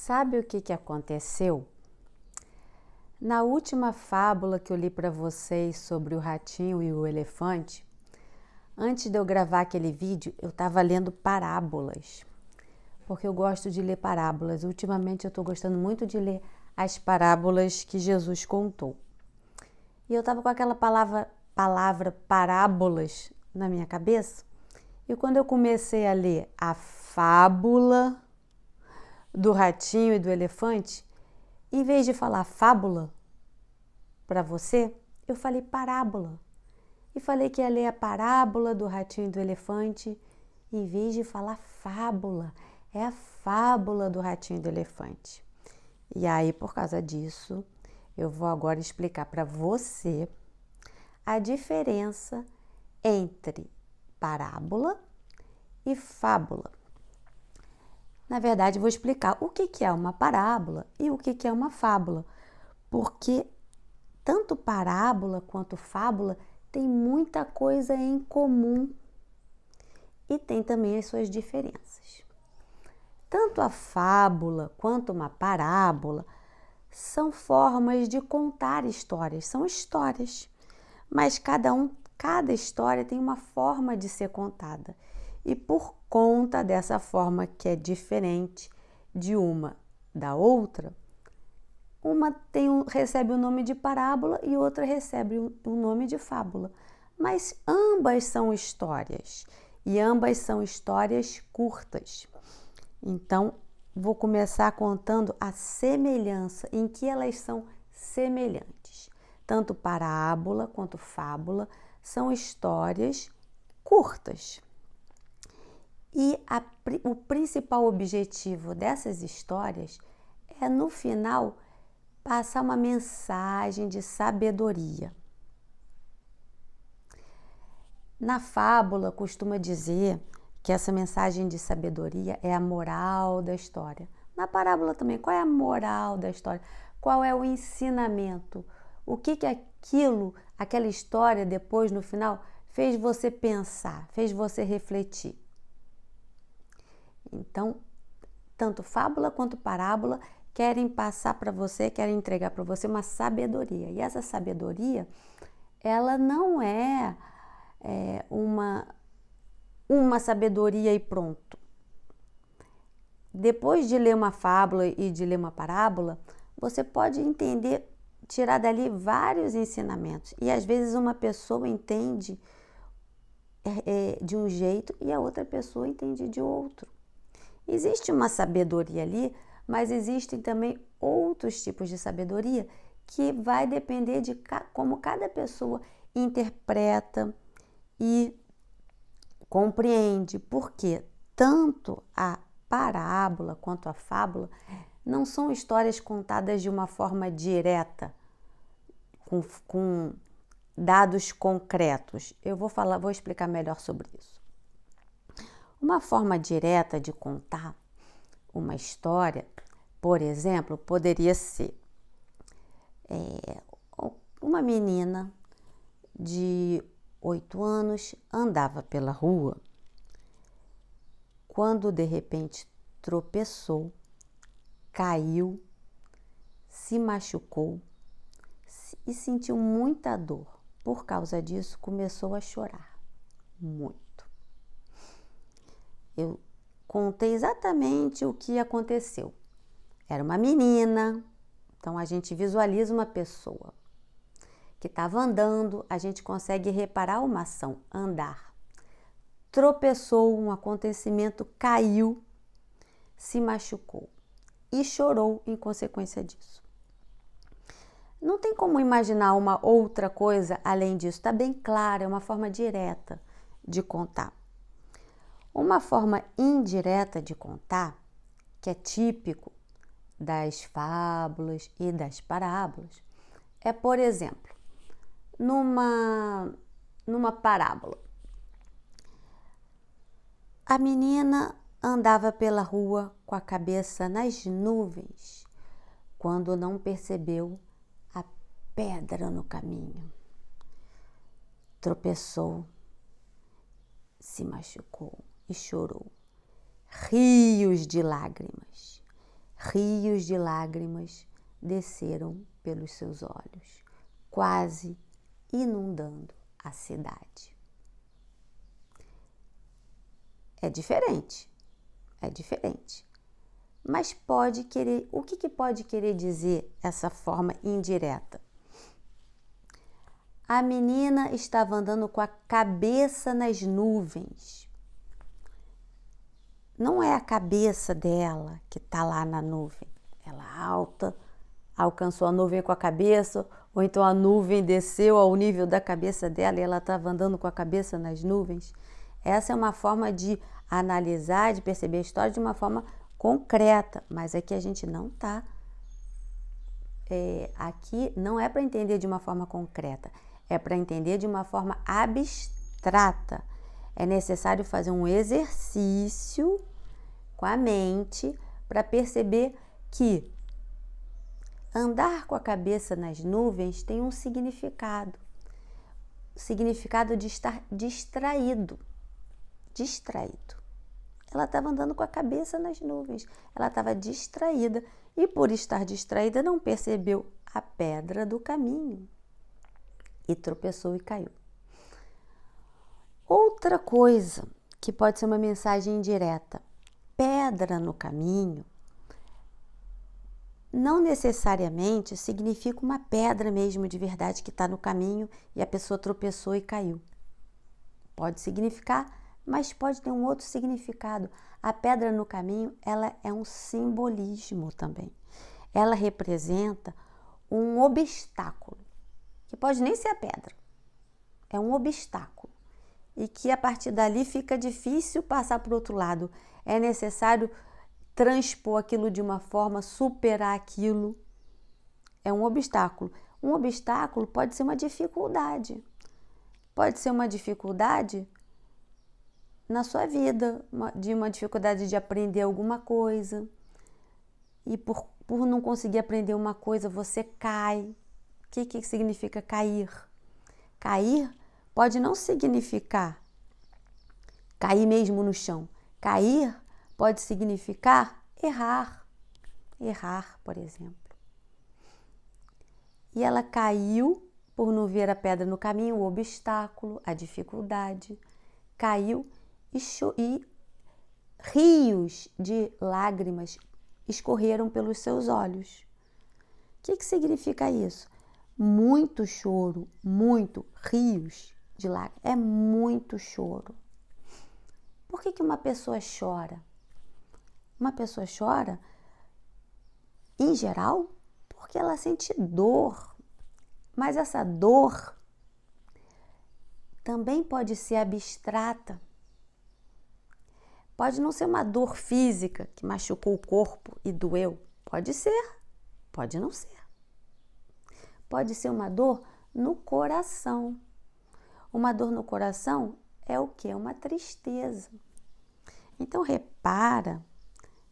Sabe o que aconteceu? Na última fábula que eu li para vocês sobre o ratinho e o elefante, antes de eu gravar aquele vídeo, eu estava lendo parábolas, porque eu gosto de ler parábolas. Ultimamente eu estou gostando muito de ler as parábolas que Jesus contou. E eu estava com aquela palavra parábolas na minha cabeça, e quando eu comecei a ler a fábula do ratinho e do elefante, em vez de falar fábula para você, eu falei parábola. E falei que ia ler a parábola do ratinho e do elefante, em vez de falar fábula. É a fábula do ratinho e do elefante. E aí, por causa disso, eu vou agora explicar para você a diferença entre parábola e fábula. Na verdade, vou explicar o que é uma parábola e o que é uma fábula, porque tanto parábola quanto fábula tem muita coisa em comum e tem também as suas diferenças. Tanto a fábula quanto uma parábola são formas de contar histórias, são histórias, mas cada história tem uma forma de ser contada. E por conta dessa forma que é diferente de uma da outra, uma recebe o nome de parábola e outra recebe o nome de fábula. Mas ambas são histórias e ambas são histórias curtas. Então, vou começar contando a semelhança, em que elas são semelhantes. Tanto parábola quanto fábula são histórias curtas. E o principal objetivo dessas histórias é, no final, passar uma mensagem de sabedoria. Na fábula, costuma dizer que essa mensagem de sabedoria é a moral da história. Na parábola também, qual é a moral da história? Qual é o ensinamento? O que aquela história, depois, no final, fez você pensar, fez você refletir? Então, tanto fábula quanto parábola querem passar para você, querem entregar para você uma sabedoria. E essa sabedoria, ela não é uma sabedoria e pronto. Depois de ler uma fábula e de ler uma parábola, você pode entender, tirar dali vários ensinamentos. E às vezes uma pessoa entende de um jeito e a outra pessoa entende de outro. Existe uma sabedoria ali, mas existem também outros tipos de sabedoria que vai depender de como cada pessoa interpreta e compreende, porque tanto a parábola quanto a fábula não são histórias contadas de uma forma direta, com dados concretos. Eu vou explicar melhor sobre isso. Uma forma direta de contar uma história, por exemplo, poderia ser uma menina de 8 anos andava pela rua quando de repente tropeçou, caiu, se machucou e sentiu muita dor. Por causa disso, começou a chorar muito. Eu contei exatamente o que aconteceu. Era uma menina, então a gente visualiza uma pessoa que estava andando, a gente consegue reparar uma ação, andar. Tropeçou, um acontecimento, caiu, se machucou e chorou em consequência disso. Não tem como imaginar uma outra coisa além disso, está bem claro, é uma forma direta de contar. Uma forma indireta de contar, que é típico das fábulas e das parábolas, é, por exemplo, numa parábola. A menina andava pela rua com a cabeça nas nuvens, quando não percebeu a pedra no caminho. Tropeçou, se machucou e chorou. Rios de lágrimas, rios de lágrimas desceram pelos seus olhos, quase inundando a cidade. É diferente. Mas pode querer, o que pode querer dizer essa forma indireta? A menina estava andando com a cabeça nas nuvens. Não é a cabeça dela que está lá na nuvem. Ela alta, alcançou a nuvem com a cabeça, ou então a nuvem desceu ao nível da cabeça dela e ela estava andando com a cabeça nas nuvens. Essa é uma forma de analisar, de perceber a história de uma forma concreta, mas aqui a gente não está. Aqui não é para entender de uma forma concreta, é para entender de uma forma abstrata. É necessário fazer um exercício com a mente para perceber que andar com a cabeça nas nuvens tem um significado. O significado de estar distraído. Ela estava andando com a cabeça nas nuvens. Ela estava distraída e, por estar distraída, não percebeu a pedra do caminho e tropeçou e caiu. Outra coisa que pode ser uma mensagem indireta: pedra no caminho não necessariamente significa uma pedra mesmo de verdade que está no caminho e a pessoa tropeçou e caiu. Pode significar, mas pode ter um outro significado. A pedra no caminho, ela é um simbolismo também. Ela representa um obstáculo, que pode nem ser a pedra. É um obstáculo. E que a partir dali fica difícil passar para o outro lado. É necessário transpor aquilo de uma forma, superar aquilo. É um obstáculo. Um obstáculo pode ser uma dificuldade. Pode ser uma dificuldade na sua vida, de uma dificuldade de aprender alguma coisa. E por não conseguir aprender uma coisa, você cai. O que significa cair? Cair pode não significar cair mesmo no chão. Cair pode significar errar. Errar, por exemplo. E ela caiu por não ver a pedra no caminho, o obstáculo, a dificuldade. Caiu e rios de lágrimas escorreram pelos seus olhos. O que significa isso? Muito choro, rios de lágrimas. É muito choro. Por que uma pessoa chora? Uma pessoa chora, em geral, porque ela sente dor. Mas essa dor também pode ser abstrata. Pode não ser uma dor física que machucou o corpo e doeu. Pode ser, pode não ser. Pode ser uma dor no coração. Uma dor no coração é o quê? Uma tristeza. Então, repara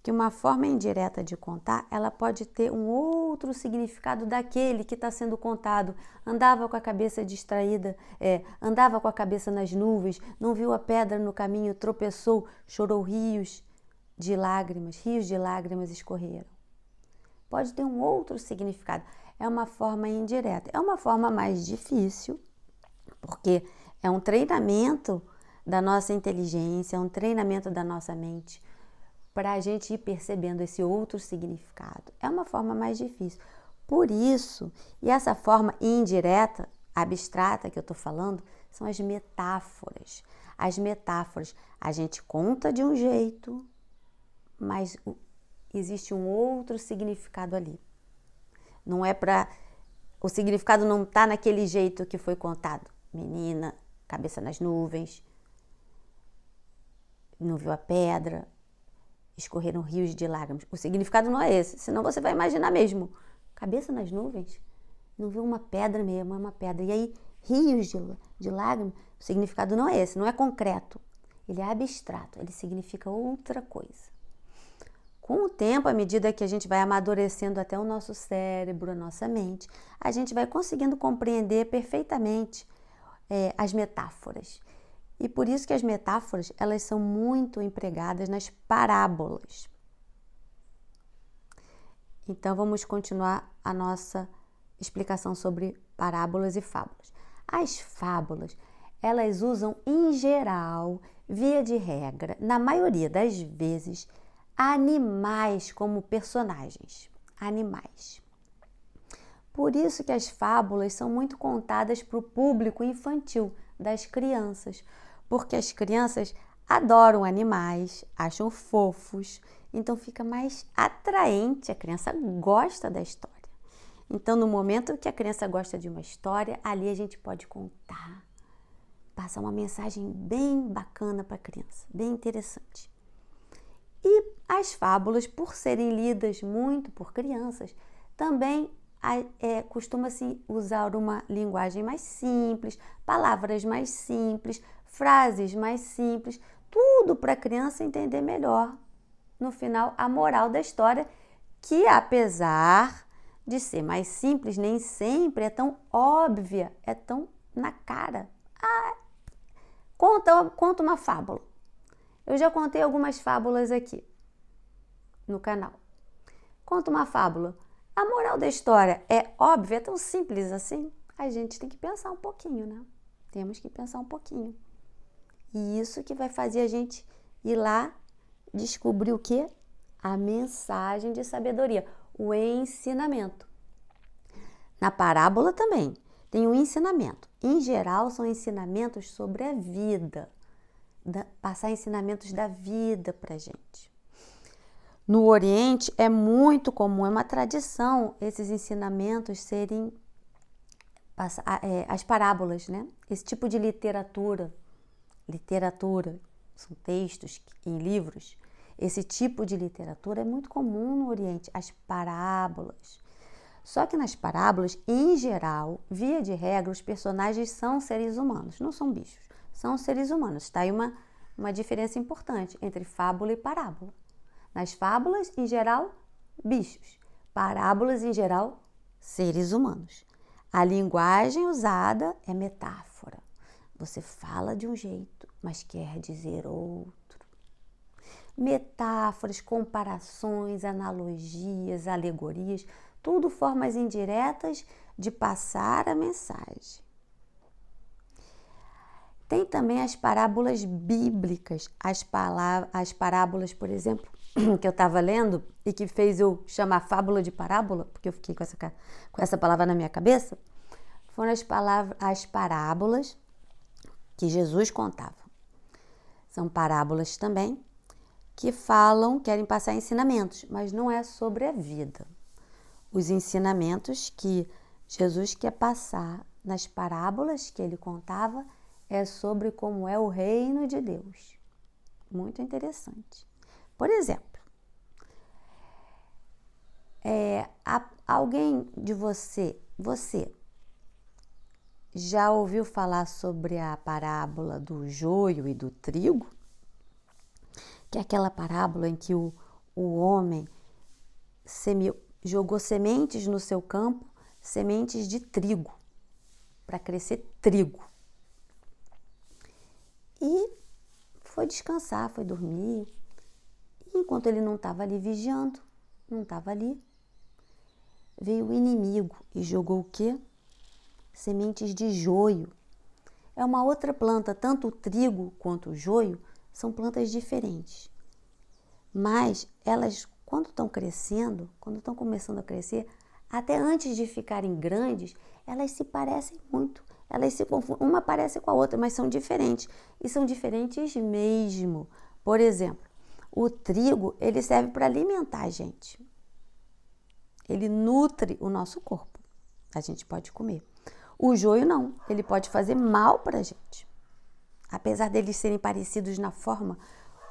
que uma forma indireta de contar, ela pode ter um outro significado daquele que está sendo contado. Andava com a cabeça distraída, andava com a cabeça nas nuvens, não viu a pedra no caminho, tropeçou, chorou rios de lágrimas escorreram. Pode ter um outro significado. É uma forma indireta. É uma forma mais difícil, porque é um treinamento da nossa inteligência, é um treinamento da nossa mente, para a gente ir percebendo esse outro significado. É uma forma mais difícil. Por isso, e essa forma indireta, abstrata que eu estou falando, são as metáforas. As metáforas, a gente conta de um jeito, mas existe um outro significado ali. Não é para... O significado não está naquele jeito que foi contado. Menina, cabeça nas nuvens, não viu a pedra, escorreram rios de lágrimas. O significado não é esse, senão você vai imaginar mesmo. Cabeça nas nuvens, não viu uma pedra mesmo, é uma pedra. E aí, rios de lágrimas, o significado não é esse, não é concreto. Ele é abstrato, ele significa outra coisa. Com o tempo, à medida que a gente vai amadurecendo até o nosso cérebro, a nossa mente, a gente vai conseguindo compreender perfeitamente as metáforas. E por isso que as metáforas, elas são muito empregadas nas parábolas. Então, vamos continuar a nossa explicação sobre parábolas e fábulas. As fábulas, elas usam em geral, via de regra, na maioria das vezes, animais como personagens. Animais. Por isso que as fábulas são muito contadas para o público infantil, das crianças, porque as crianças adoram animais, acham fofos, então fica mais atraente, a criança gosta da história. Então, no momento que a criança gosta de uma história, ali a gente pode contar, passar uma mensagem bem bacana para a criança, bem interessante. E as fábulas, por serem lidas muito por crianças, também costuma-se usar uma linguagem mais simples, palavras mais simples, frases mais simples, tudo para a criança entender melhor, no final, a moral da história, que apesar de ser mais simples, nem sempre é tão óbvia, é tão na cara. Conta uma fábula. Eu já contei algumas fábulas aqui no canal. Conta uma fábula. A moral da história é óbvia, é tão simples assim? A gente tem que pensar um pouquinho, né? Temos que pensar um pouquinho. E isso que vai fazer a gente ir lá descobrir o quê? A mensagem de sabedoria, o ensinamento. Na parábola também tem um ensinamento. Em geral, são ensinamentos sobre a vida. Passar ensinamentos da vida pra gente. No Oriente é muito comum, é uma tradição esses ensinamentos serem as parábolas, né? Esse tipo de literatura, são textos em livros. Esse tipo de literatura é muito comum no Oriente, as parábolas. Só que nas parábolas, em geral, via de regra, os personagens são seres humanos, não são bichos, são seres humanos. Está aí uma diferença importante entre fábula e parábola. Nas fábulas, em geral, bichos. Parábolas, em geral, seres humanos. A linguagem usada é metáfora. Você fala de um jeito, mas quer dizer outro. Metáforas, comparações, analogias, alegorias, tudo formas indiretas de passar a mensagem. Tem também as parábolas bíblicas, as parábolas, por exemplo, que eu estava lendo e que fez eu chamar fábula de parábola, porque eu fiquei com essa palavra na minha cabeça, foram as parábolas que Jesus contava. São parábolas também que querem passar ensinamentos, mas não é sobre a vida. Os ensinamentos que Jesus quer passar nas parábolas que ele contava é sobre como é o reino de Deus. Muito interessante. Por exemplo, alguém de você já ouviu falar sobre a parábola do joio e do trigo? Que é aquela parábola em que o homem jogou sementes no seu campo, sementes de trigo, para crescer trigo. E foi descansar, foi dormir. E enquanto ele não estava ali vigiando, não estava ali, veio o inimigo e jogou o quê? Sementes de joio. É uma outra planta, tanto o trigo quanto o joio são plantas diferentes. Mas elas, quando estão crescendo, quando estão começando a crescer, até antes de ficarem grandes, elas se parecem muito. Elas se confundem, uma parece com a outra, mas são diferentes. E são diferentes mesmo. Por exemplo, o trigo, ele serve para alimentar a gente. Ele nutre o nosso corpo. A gente pode comer. O joio não, ele pode fazer mal para a gente. Apesar deles serem parecidos na forma,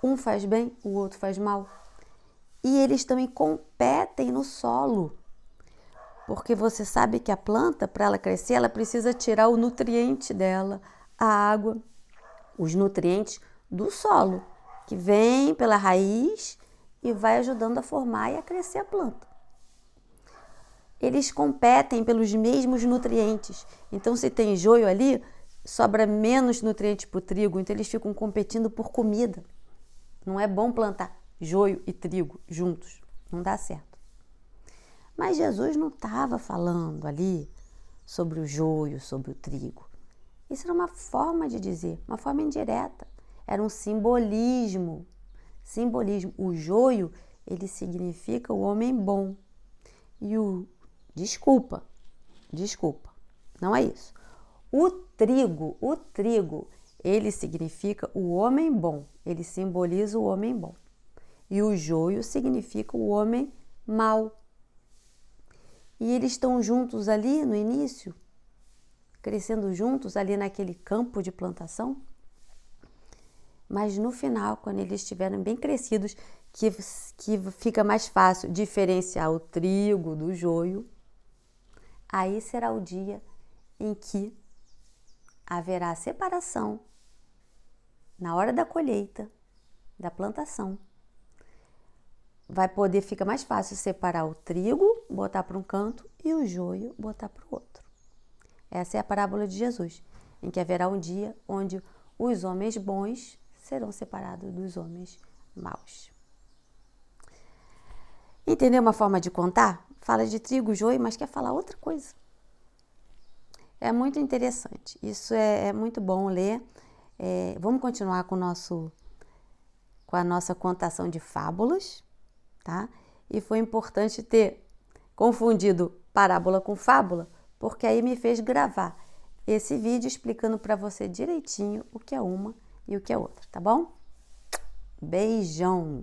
um faz bem, o outro faz mal. E eles também competem no solo. Porque você sabe que a planta, para ela crescer, ela precisa tirar o nutriente dela, a água, os nutrientes do solo, que vem pela raiz e vai ajudando a formar e a crescer a planta. Eles competem pelos mesmos nutrientes. Então, se tem joio ali, sobra menos nutrientes para o trigo, então eles ficam competindo por comida. Não é bom plantar joio e trigo juntos, não dá certo. Mas Jesus não estava falando ali sobre o joio, sobre o trigo. Isso era uma forma de dizer, uma forma indireta. Era um simbolismo. Simbolismo. O joio, ele significa o homem bom. E o... Desculpa, não é isso. O trigo, ele significa o homem bom. Ele simboliza o homem bom. E o joio significa o homem mau. E eles estão juntos ali no início, crescendo juntos ali naquele campo de plantação. Mas no final, quando eles estiverem bem crescidos, que fica mais fácil diferenciar o trigo do joio, aí será o dia em que haverá separação na hora da colheita, da plantação. Fica mais fácil separar o trigo, botar para um canto, e o joio botar para o outro. Essa é a parábola de Jesus, em que haverá um dia onde os homens bons serão separados dos homens maus. Entendeu uma forma de contar? Fala de trigo, joio, mas quer falar outra coisa. É muito interessante. Isso é muito bom ler. Vamos continuar com a nossa contação de fábulas, tá? E foi importante ter confundido parábola com fábula, porque aí me fez gravar esse vídeo explicando para você direitinho o que é uma e o que é outra, tá bom? Beijão!